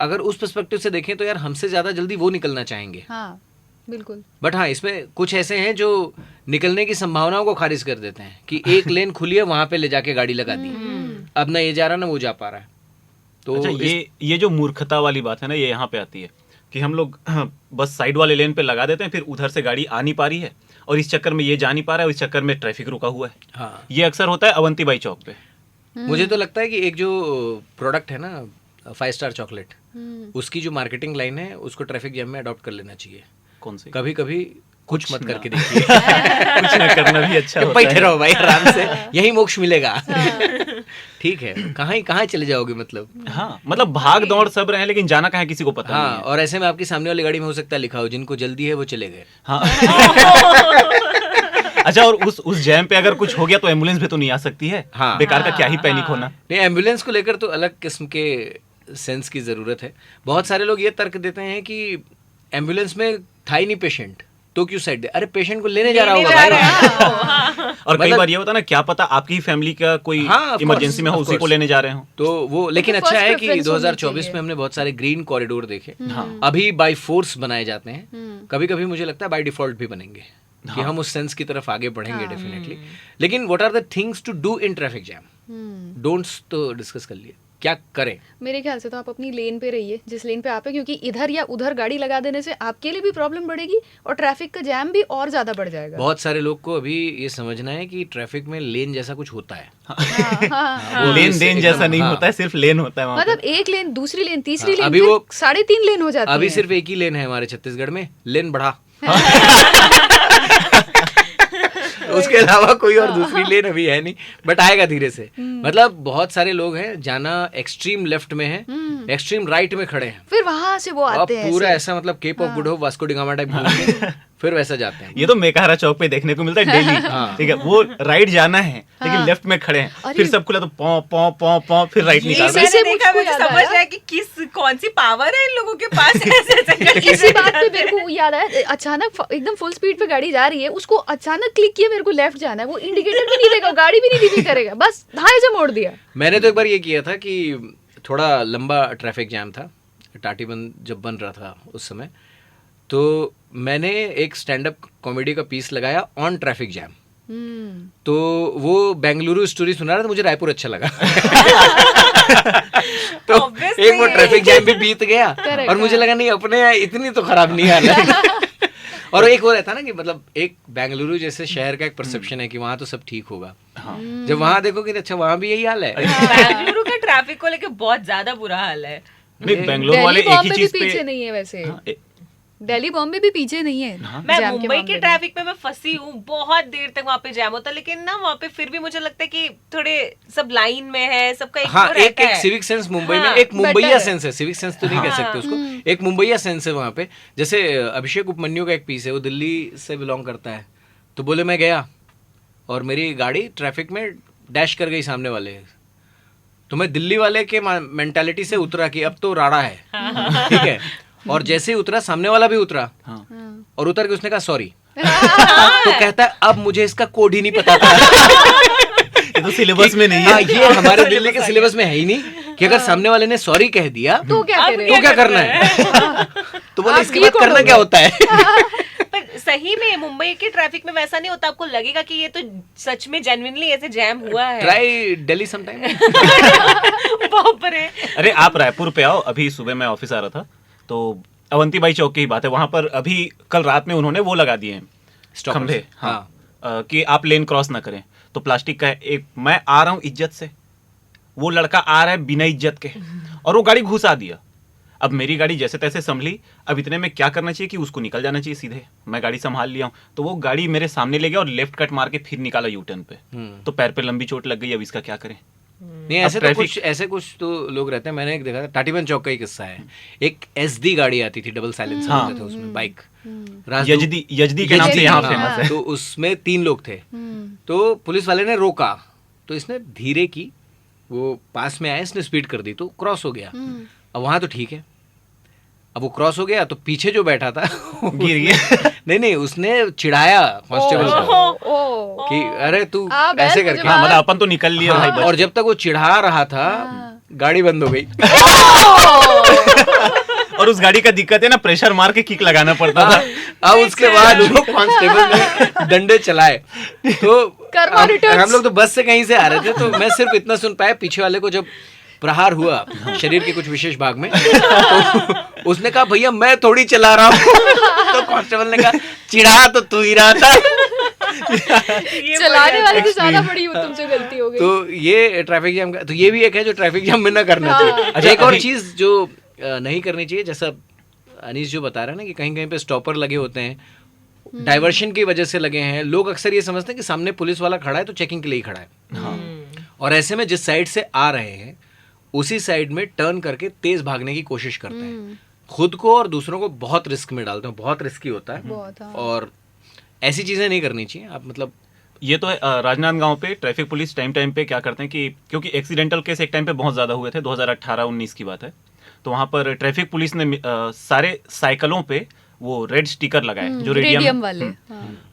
अगर उस पर्सपेक्टिव से देखें तो यार हमसे ज्यादा जल्दी वो निकलना चाहेंगे, हाँ बिल्कुल। बट हाँ इसमें कुछ ऐसे हैं जो निकलने की संभावनाओं को खारिज कर देते हैं कि एक लेन खुली है वहां पे ले जाके गाड़ी लगा दी, अब ना ये जा रहा ना वो जा पा रहा है। तो अच्छा, ये जो मूर्खता वाली बात है ना, ये यहाँ पे आती है कि हम लोग बस साइड वाले लेन पे लगा देते हैं, फिर उधर से गाड़ी आ नहीं पा रही है और इस चक्कर में ये जा नहीं पा रहा है और इस चक्कर में ट्रैफिक रुका हुआ है। हाँ, ये अक्सर होता है अवंतीबाई चौक पे। मुझे तो लगता है कि एक जो प्रोडक्ट है ना 5 स्टार चॉकलेट, हम्म उसकी जो मार्केटिंग लाइन है उसको ट्रैफिक जैम में अडॉप्ट कर लेना चाहिए। कौन सी? कभी कभी कुछ मत ना। करके देखिए, कुछ ना करना भी अच्छा होता बैठे है। रहो भाई आराम से, यही मोक्ष मिलेगा। ठीक है, कहाँ चले जाओगे मतलब। हाँ, मतलब भाग दौड़ सब रहे हैं लेकिन जाना कहाँ है किसी को पता हाँ, नहीं है। और ऐसे में आपकी सामने वाली गाड़ी में हो सकता है लिखा हो जिनको जल्दी है वो चले गए। हाँ। अच्छा, और उस जैम पे अगर कुछ हो गया तो एम्बुलेंस भी तो नहीं आ सकती है। हाँ। बेकार का क्या ही पैनिक होना। नहीं, एम्बुलेंस को लेकर तो अलग किस्म के सेंस की जरूरत है। बहुत सारे लोग ये तर्क देते हैं कि एम्बुलेंस में था ही नहीं पेशेंट तो क्यों साइड दे, अरे पेशेंट को लेने जा रहा होगा भाई। और कई मतलब- बार ये होता है ना, क्या पता आपकी ही फैमिली का कोई हाँ, of इमरजेंसी course, में हो, of उसी को course। लेने जा रहे हो। तो वो लेकिन तो अच्छा first है कि preference होनी 2024 चाहिए। में हमने बहुत सारे ग्रीन कॉरिडोर देखे, हाँ। अभी बाय फोर्स बनाए जाते हैं, कभी कभी मुझे लगता है बाय डिफॉल्ट भी बनेंगे कि हम उस सेंस की तरफ आगे बढ़ेंगे डेफिनेटली। लेकिन what are the things to do in traffic jam, don'ts तो डिस्कस कर लिए, क्या करें। मेरे ख्याल से तो आप अपनी लेन पे रहिए जिस लेन पे आप है, क्योंकि इधर या उधर गाड़ी लगा देने से आपके लिए भी प्रॉब्लम बढ़ेगी और ट्रैफिक का जैम भी और ज्यादा बढ़ जाएगा। बहुत सारे लोग को अभी ये समझना है कि ट्रैफिक में लेन जैसा कुछ होता है। हाँ, लेन देन जैसा नहीं हाँ। होता है, सिर्फ लेन होता है वहाँ पे। मतलब एक लेन, दूसरी लेन, तीसरी हाँ, लेन, अभी फिर वो 3.5 लेन हो जाती अभी है। सिर्फ एक ही लेन है हमारे छत्तीसगढ़ में, लेन बढ़ा। उसके अलावा कोई और दूसरी लेन अभी है नहीं, बट आएगा धीरे से। मतलब बहुत सारे लोग हैं जाना एक्सट्रीम लेफ्ट में है, एक्सट्रीम राइट में खड़े हैं, फिर वहां से वो और आते हैं पूरा ऐसे। ऐसा मतलब cape of good hope Vasco da Gama type घूम के फिर वैसा जाते हैं। ये तो मेकाहारा चौक पे देखने को मिलता है डेली। हाँ। ठीक है, वो राइट जाना है लेकिन हाँ। लेफ्ट में खड़े हैं, अरे- फिर सब खुला तो पौ पौ पौ पौ, फिर राइट ये निकाल इसी रहे से मैंने देखा, मुझको मुझे याद समझ आया। रहा है कि कौन सी पावर है इन लोगों के पास ऐसे ऐसे करके इसी बात पे मेरे को याद आया, अचानक एकदम फुल स्पीड पे गाड़ी जा रही है, उसको अचानक क्लिक किया मेरे को लेफ्ट जाना है, वो इंडिकेटर भी नहीं देगा, गाड़ी भी नहीं डीपी करेगा, बस धाए से मोड़ दिया। मैंने तो एक बार ये किया था कि थोड़ा लंबा ट्रैफिक जैम था, टाटीबंद जब बन रहा था उस समय, तो मैंने एक स्टैंड अप कॉमेडी का पीस लगाया ऑन ट्रैफिक जैम। तो वो बेंगलुरु स्टोरी सुना रहा था, मुझे रायपुर अच्छा लगा। तो Obviously। एक वो ट्रैफिक जैम भी बीत गया Correct, और मुझे लगा नहीं अपने यहाँ इतनी तो खराब नहीं हाल है। और एक वो रहता ना कि मतलब एक बेंगलुरु जैसे शहर का एक परसेप्शन है कि वहाँ तो सब ठीक होगा, हाँ। जब वहाँ देखो कि अच्छा वहाँ भी यही हाल है। बेंगलुरु का ट्रैफिक को लेके बहुत ज्यादा बुरा हाल है। नहीं, बेंगलोर वाले दिल्ली एक ही बॉम्बे भी चीज पीछे पे। नहीं है वैसे। हाँ, दिल्ली बॉम्बे भी पीछे नहीं है मैं जैम मुंबई मामले के में। ट्रैफिक में मैं फंसी हूँ, बहुत देर तक वहाँ पे जैम होता है, लेकिन ना वहाँ पे फिर भी मुझे लगता है कि थोड़े सब लाइन में है, सबका एक हाँ, वो एक रहता एक है। सिविक सेंस मुंबई में, हाँ, एक मुंबईया better है। सेंस है, सिविक सेंस तो नहीं कह सकते उसको, एक मुंबईया सेंस है वहाँ पे। जैसे अभिषेक उपमन्यु का एक पीस है, वो दिल्ली से बिलोंग करता है, तो बोले मैं गया और मेरी गाड़ी ट्रैफिक में डैश कर गई सामने वाले, तो मैं दिल्ली वाले के मेंटालिटी से उतरा कि अब तो राड़ा है, ठीक है, और जैसे ही उतरा सामने वाला भी उतरा हाँ। और उतर के उसने कहा सॉरी, तो कहता है अब मुझे इसका कोड ही नहीं पता था। ये तो सिलेबस में नहीं हाँ, है। ये हमारे दिल्ली के सिलेबस में है ही नहीं कि अगर सामने वाले ने सॉरी कह दिया तो क्या अब करे? तो क्या करना है। तो बोले आप इसके ये बाद कौन करना हो क्या गए? होता है। पर सही में मुंबई के ट्रैफिक में वैसा नहीं होता, आपको लगेगा कि ये तो सच में जेन्युइनली ऐसे जैम हुआ है। Try Delhi sometime. बाप रे। अरे आप रायपुर पे आओ, अभी सुबह मैं ऑफिस आ रहा था तो अवंतीबाई चौक की ही बात है, वहां पर अभी कल रात में उन्होंने वो लगा दिए हैं खंभे, हाँ, कि आप लेन क्रॉस ना करें। तो प्लास्टिक का है एक, मैं आ रहा हूँ इज्जत से, वो लड़का आ रहा है बिना इज्जत के और वो गाड़ी घुसा दिया। अब मेरी गाड़ी जैसे तैसे संभली, अब इतने में क्या करना चाहिए कि उसको निकल जाना चाहिए सीधे, मैं गाड़ी संभाल लिया हूँ, तो वो गाड़ी मेरे सामने ले गया और लेफ्ट कट मार के फिर निकाला यू टर्न पे, तो पैर पे लंबी चोट लग गई। अब इसका क्या करें? नहीं ऐसे कुछ तो लोग रहते हैं। मैंने एक देखा था, टाटीबंद चौक का ही किस्सा है। एक SD गाड़ी आती थी, डबल साइलेंसर होते थे उसमें, बाइक, यजदी के नाम से यहाँ फेमस है। तो उसमें 3 लोग थे। तो पुलिस वाले ने रोका, तो इसने धीरे की, वो पास में आया, इसने स्पीड कर दी तो क्रॉस हो गया। अब वहां तो ठीक है, अब वो क्रॉस हो गया तो पीछे जो बैठा था गिर गया। नहीं उसने चिढ़ाया कांस्टेबल को कि अरे तू ऐसे करके, हाँ मतलब अपन तो निकल लिया भाई, बच और जब तक वो चिढ़ा रहा था गाड़ी बंद हो गई। और उस गाड़ी का दिक्कत है ना, प्रेशर मार के किक लगाना पड़ता था। अब उसके बाद वो कांस्टेबल ने डंडे चलाए। तो हम लोग तो बस से कहीं से आ रहे थे, तो मैं सिर्फ इतना सुन पाया, पीछे वाले को जब प्रहार हुआ शरीर के कुछ विशेष भाग में, तो उसने कहा भैया मैं थोड़ी चला रहा हूँ। तो कांस्टेबल ने कहा चिढ़ा तो तू ही रहा था। चलाने वाले की ज्यादा बड़ी तुमसे गलती हो गई। तो ये ट्रैफिक जाम का, तो ये भी एक है जो ट्रैफिक जाम में ना करना चाहिए। अच्छा, एक और चीज जो नहीं करनी चाहिए, जैसा अनीस जो बता रहे हैं ना कि कहीं कहीं पे स्टॉपर लगे होते हैं, डाइवर्शन की वजह से लगे हैं। लोग अक्सर ये समझते हैं कि सामने पुलिस वाला खड़ा है तो चेकिंग के लिए ही खड़ा है, और ऐसे में जिस साइड से आ रहे हैं उसी साइड में टर्न करके तेज भागने की कोशिश करते हैं। खुद को और दूसरों को बहुत रिस्क में डालते हैं, बहुत रिस्की होता है। और ऐसी चीजें नहीं करनी चाहिए। आप मतलब ये तो है, राजनांदगांव पे ट्रैफिक पुलिस टाइम पे क्या करते हैं कि क्योंकि एक्सीडेंटल केस एक टाइम पे बहुत ज़्यादा हुए थे, 2018-19 की बात है, तो वहाँ पर ट्रैफिक पुलिस ने सारे साइकिलों पे वो रेड स्टिकर लगाए जो रेडियम वाले,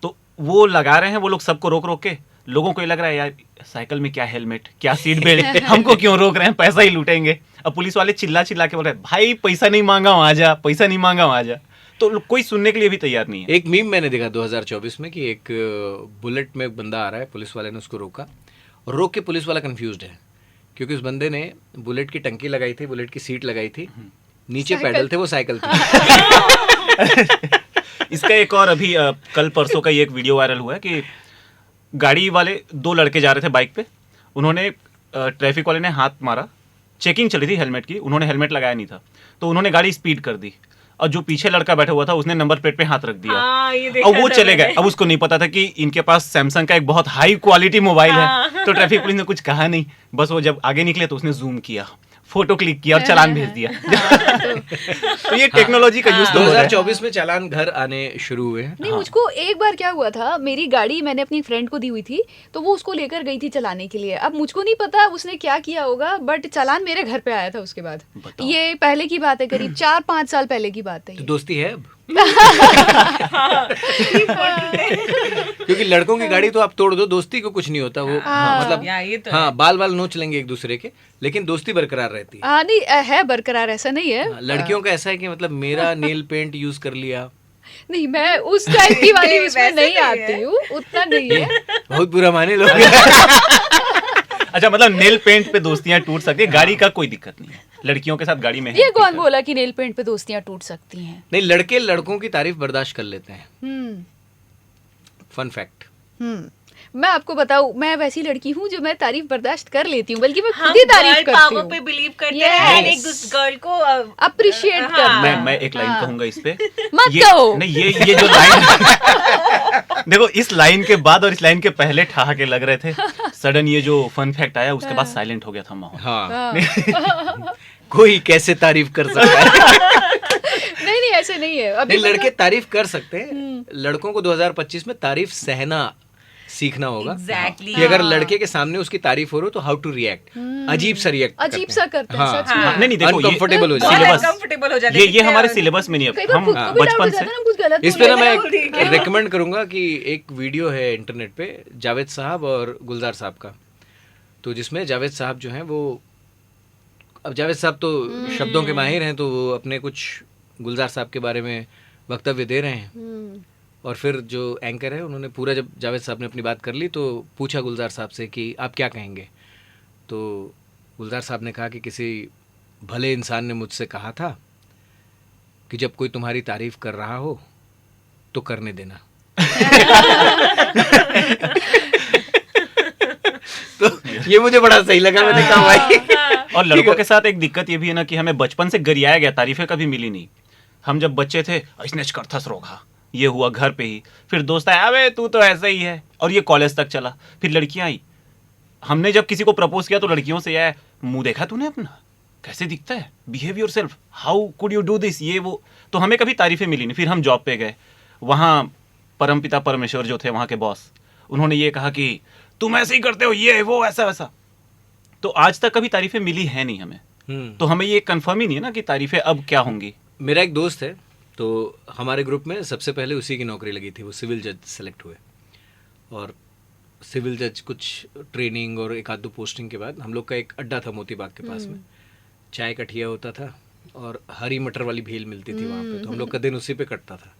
तो वो लगा रहे हैं वो लोग, सबको रोक रोक के। लोगों को ये लग रहा है यार साइकिल में क्या हेलमेट, क्या सीट बेल्ट, हमको क्यों रोक रहे हैं, पैसा ही लूटेंगे। अब पुलिस वाले चिल्ला चिल्ला के बोल रहे हैं भाई पैसा नहीं मांगा हूं आजा, पैसा नहीं मांगा हूं आजा, तो कोई सुनने के लिए भी तैयार नहीं है। एक मीम मैंने देखा 2024 में कि एक बुलेट में एक बंदा आ रहा है, पुलिस वाले ने उसको रोका, और रोक के पुलिस वाला कंफ्यूज्ड है क्योंकि उस बंदे ने बुलेट की टंकी लगाई थी, बुलेट की सीट लगाई थी, नीचे पैडल थे, वो साइकिल थी। इसका एक और अभी कल परसों का ये एक वीडियो वायरल हुआ है कि गाड़ी वाले 2 लड़के जा रहे थे बाइक पे, उन्होंने ट्रैफिक वाले ने हाथ मारा, चेकिंग चली थी हेलमेट की, उन्होंने हेलमेट लगाया नहीं था, तो उन्होंने गाड़ी स्पीड कर दी, और जो पीछे लड़का बैठा हुआ था उसने नंबर प्लेट पे हाथ रख दिया, और वो चले गए। अब उसको नहीं पता था कि इनके पास सैमसंग का एक बहुत हाई क्वालिटी मोबाइल है, तो ट्रैफिक पुलिस ने कुछ कहा नहीं, बस वो जब आगे निकले तो उसने जूम किया, फोटो क्लिक किया और चालान भेज दिया। तो ये टेक्नोलॉजी का यूज 2024 में चालान घर आने शुरू हुए हैं। नहीं, मुझको एक बार क्या हुआ था, मेरी गाड़ी मैंने अपनी फ्रेंड को दी हुई थी, तो वो उसको लेकर गई थी चलाने के लिए। अब मुझको नहीं पता उसने क्या किया होगा, बट चालान मेरे घर पे आया था उसके बाद। ये पहले की बात है, करीब 4-5 साल पहले की बात है। तो दोस्ती है अब। क्योंकि लड़कों की गाड़ी तो आप तोड़ दो, दोस्ती को कुछ नहीं होता। वो मतलब हाँ, बाल बाल नोच लेंगे एक दूसरे के, लेकिन दोस्ती बरकरार रहती है। हाँ नहीं है, बरकरार, ऐसा नहीं है। लड़कियों का ऐसा है कि मतलब मेरा नेल पेंट यूज कर लिया, नहीं मैं उस टाइप की वाली उसमें नहीं आती हूँ, उतना नहीं है। बहुत बुरा माने लोग। अच्छा, मतलब नेल पेंट पे दोस्तियां टूट सकती है, गाड़ी का कोई दिक्कत नहीं है, लड़कियों के साथ गाड़ी में है। ये कौन बोला कि नेल पेंट पे दोस्तियां टूट सकती हैं? नहीं, लड़के लड़कों की तारीफ बर्दाश्त कर लेते हैं। Fun fact. मैं आपको बताऊं, मैं वैसी लड़की हूँ जो मैं तारीफ बर्दाश्त कर लेती हूँ, बल्कि मैं खुद ही तारीफ करती हूँ। पे बिलीव करते हैं, एक गर्ल को अप्रिशिएट करते हैं। मैं एक लाइन कहूंगा इस पे, मत कहो। नहीं, ये जो लाइन देखो, इस लाइन के बाद और इस लाइन के पहले ठहाके लग रहे थे, सडन ये जो फन फैक्ट आया उसके बाद साइलेंट हो गया था माहौल। हाँ। कोई कैसे तारीफ कर सकता है? नहीं ऐसे नहीं है। अभी नहीं, लड़के तारीफ कर सकते हैं, लड़कों को 2025 में तारीफ सहना सीखना होगा। Exactly. कि अगर लड़के के सामने उसकी तारीफ हो रही तो हाउ टू रिएक्ट, अजीब सा रिएक्ट, अजीब सा करते हैं सच में। नहीं देखो, अनकंफर्टेबल हो जाता है। ये हमारे सिलेबस में नहीं है। हम बचपन से इस पे ना मैं रिकमेंड करूंगा कि एक वीडियो है इंटरनेट पे जावेद साहब और गुलजार साहब का, तो जिसमें जावेद साहब जो हैं वो, अब जावेद साहब तो शब्दों के माहिर हैं, तो वो अपने कुछ गुलजार साहब के बारे में वक्तव्य दे रहे हैं। और फिर जो एंकर है उन्होंने पूरा, जब जावेद साहब ने अपनी बात कर ली तो पूछा गुलजार साहब से कि आप क्या कहेंगे। तो गुलजार साहब ने कहा कि किसी भले इंसान ने मुझसे कहा था कि जब कोई तुम्हारी तारीफ कर रहा हो तो करने देना। तो ये मुझे बड़ा सही लगा, मैंने कहा भाई। और लड़कों के साथ एक दिक्कत ये भी है ना कि हमें बचपन से गरियाया गया, तारीफें कभी मिली नहीं। हम जब बच्चे थे इसने करथस रोगा, ये हुआ घर पे ही, फिर दोस्त आया अबे तू तो ऐसा ही है, और ये कॉलेज तक चला। फिर लड़कियां आई, हमने जब किसी को प्रपोज किया तो लड़कियों से आया मुंह देखा तूने अपना, कैसे दिखता है, behave yourself, how could you do this, ये वो। तो हमें कभी तारीफें मिली नहीं। फिर हम जॉब पे गए, वहाँ परमपिता परमेश्वर जो थे वहाँ के बॉस, उन्होंने ये कहा कि तुम ऐसे ही करते हो, ये वो ऐसा वैसा। तो आज तक कभी तारीफें मिली है नहीं हमें। तो हमें ये कंफर्म ही नहीं है ना कि तारीफें अब क्या होंगी। मेरा एक दोस्त है, तो हमारे ग्रुप में सबसे पहले उसी की नौकरी लगी थी, वो सिविल जज सेलेक्ट हुए। और सिविल जज कुछ ट्रेनिंग और एक आध दो पोस्टिंग के बाद हम लोग का एक अड्डा था मोती बाग के पास में, चाय का ठिया होता था और हरी मटर वाली भेल मिलती थी वहाँ पे, तो हम लोग का दिन उसी पे कटता था।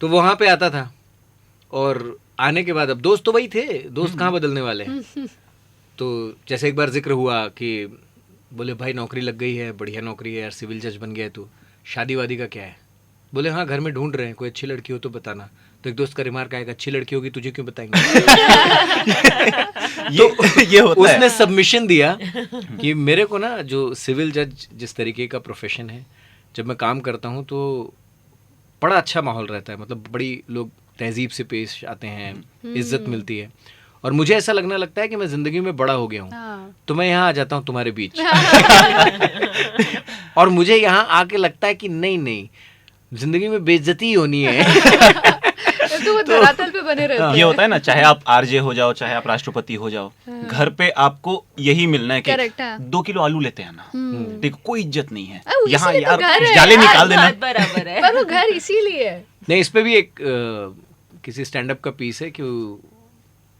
तो वहाँ पे आता था और आने के बाद अब दोस्त तो वही थे, दोस्त कहाँ बदलने वाले हैं। तो जैसे एक बार जिक्र हुआ कि बोले भाई नौकरी लग गई है, बढ़िया नौकरी है यार, सिविल जज बन गया है तू, शादी वादी का क्या है? बोले हाँ घर में ढूंढ रहे हैं, कोई अच्छी लड़की हो तो बताना। तो एक दोस्त का रिमार्क आएगा, अच्छी लड़की होगी तुझे क्यों बताएंगे? ये होता है। उसने सबमिशन दिया कि मेरे को ना जो सिविल जज जिस तरीके का प्रोफेशन है, जब मैं काम करता हूँ तो बड़ा अच्छा माहौल रहता है, मतलब बड़ी लोग तहजीब से पेश आते हैं, इज्जत मिलती है, और मुझे ऐसा लगने लगता है कि मैं जिंदगी में बड़ा हो गया हूँ। तो मैं यहाँ आ जाता हूँ तुम्हारे बीच। और मुझे यहाँ आके लगता है कि नहीं नहीं, जिंदगी में बेइज्जती ही होनी है। तो वो धरातल पे बने रहते हैं। ये होता है ना, चाहे आप आरजे हो जाओ, चाहे आप राष्ट्रपति हो जाओ, घर पे आपको यही मिलना है कि Correct, हाँ। 2 किलो आलू लेते हैं ना, देखो कोई इज्जत नहीं है उसी यहाँ लिए तो यार, घर है जाले यार, निकाल देना। बात बराबर है। पर वो घर इसीलिए है। नहीं, इस पे भी एक किसी स्टैंड अप का पीस है कि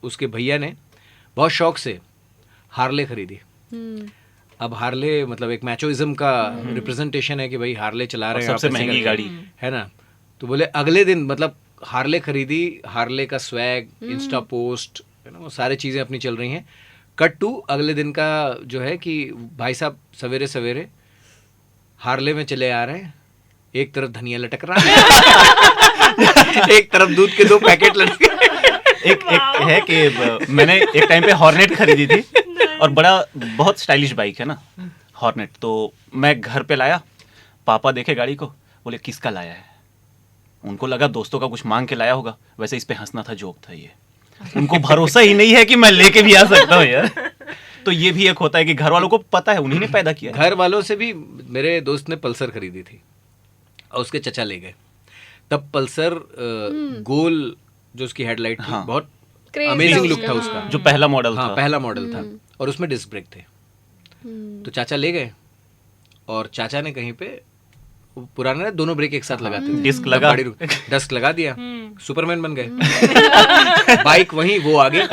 उसके भैया ने बहुत शौक से हार्ले खरीदी। अब हार्ले मतलब एक मैचोइज्म का रिप्रेजेंटेशन है कि भाई हार्ले चला रहे हैं, सबसे आप ऐसे महंगी करके, गाड़ी है ना। तो बोले अगले दिन मतलब हार्ले खरीदी, हार्ले का स्वैग, इंस्टा पोस्ट, वो सारी चीज़ें अपनी चल रही हैं। कट टू अगले दिन का जो है कि भाई साहब सवेरे सवेरे हार्ले में चले आ रहे हैं, एक तरफ धनिया लटक रहा है, एक तरफ दूध के 2 पैकेट लटक रहे हैं। एक है कि मैंने एक टाइम पे हॉर्नेट खरीदी थी, और बहुत स्टाइलिश बाइक है ना हॉर्नेट। तो मैं घर पे लाया, पापा देखे गाड़ी को, बोले किसका लाया है? उनको लगा दोस्तों का कुछ मांग के लाया होगा, वैसे इस पे हंसना था, जोक था ये। उनको भरोसा ही नहीं है कि मैं लेके भी आ सकता हूँ यार। तो ये भी एक होता है कि घर वालों को पता है, उन्हीं ने पैदा किया है। घर वालों से भी, मेरे दोस्त ने पल्सर खरीदी थी और उसके चचा ले गए। तब पल्सर गोल जो उसकी हेडलाइट थी, हाँ। बहुत Crazy अमेजिंग था लुक था उसका। उसका, जो पहला मॉडल हाँ था। पहला मॉडल था, और उसमें डिस्क ब्रेक थे। तो चाचा ले गए और चाचा ने कहीं पे पुराना ना दोनों ब्रेक एक साथ लगाते थे, डिस्क लगा, डिस्क लगा दिया, सुपरमैन बन गए। बाइक वहीं, वो आगे।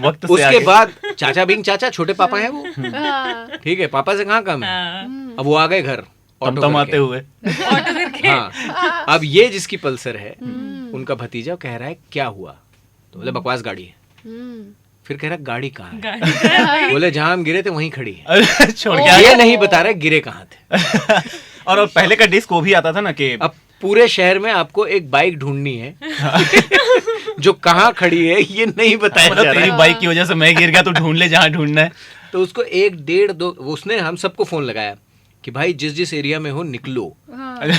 वक्त से उसके आगे। बाद चाचा बिंग चाचा, छोटे पापा हैं वो, हाँ। ठीक है, पापा से कहाँ कम है। अब वो आ गए घर ऑटो तमतमाते करके। हुए। हाँ, अब ये जिसकी पल्सर है, उनका भतीजा कह रहा है क्या हुआ? तो बोले बकवास गाड़ी है। फिर कह रहा गाड़ी कहाँ है? बोले जहां हम गिरे थे वहीं खड़ी है। छोड़ के ये नहीं बता रहे गिरे कहाँ थे। और पहले का डिस्क वो भी आता था ना कि अब पूरे शहर में आपको एक बाइक ढूंढनी है जो कहाँ खड़ी है ये नहीं बताया मतलब जा रहा तेरी है। बाइक की वजह से मैं गिर गया, तो ढूंढ ले जहाँ ढूंढना है। तो उसको 1 1.5 2 उसने हम सबको फोन लगाया कि भाई जिस जिस एरिया में हो निकलो,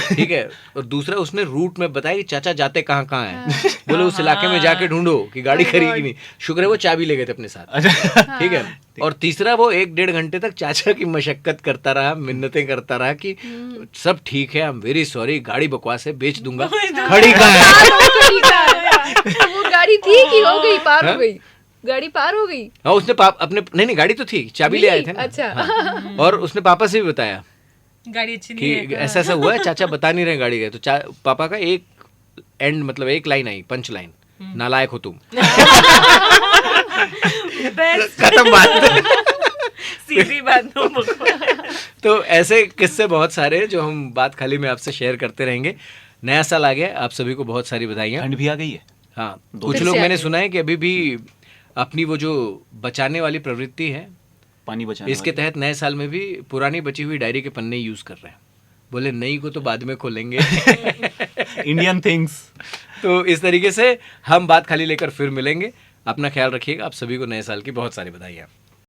ठीक है। और दूसरा उसने रूट में बताया कि चाचा जाते कहाँ कहाँ है। बोले उस इलाके में जाके ढूंढो कि गाड़ी खड़ी कि नहीं। शुक्र है वो चाबी ले गए थे अपने साथ, ठीक है। और तीसरा वो 1 1.5 घंटे तक चाचा की मशक्कत करता रहा, मिन्नतें करता रहा कि सब ठीक है, आई एम वेरी सॉरी, गाड़ी बकवास है, बेच दूंगा। खड़ी कहाँ है? वो गाड़ी थी कि हो गई, पार हो गई, गाड़ी पार हो गई। हाँ, उसने अपने नहीं गाड़ी तो थी, चाबी ले आए थे ना। अच्छा। हाँ। और उसने पापा से भी बताया गाड़ी अच्छी नहीं कि है। ऐसा ऐसा हुआ है, चाचा बता नहीं रहे गाड़ी गए। तो पापा का एक एंड मतलब एक लाइन आई, पंच लाइन, नालायक हो तुम। Best। खत्म बात। सीधी बात, नो बकवास। तो ऐसे किस्से बहुत सारे हैं जो हम बात खाली में आपसे शेयर करते रहेंगे। नया साल आ गया, आप सभी को बहुत सारी बधाइयाँ। ठंड भी आ गई है। हाँ, दो कुछ दिन लोग से मैंने आगे। सुना है कि अभी भी अपनी वो जो बचाने वाली प्रवृत्ति है, पानी बचाने इसके तहत नए साल में भी पुरानी बची हुई डायरी के पन्ने यूज कर रहे हैं। बोले नई को तो बाद में खोलेंगे। Indian things. तो इस तरीके से हम बात खाली लेकर फिर मिलेंगे। अपना ख्याल रखिएगा। आप सभी को नए साल की बहुत सारी बधाइयाँ।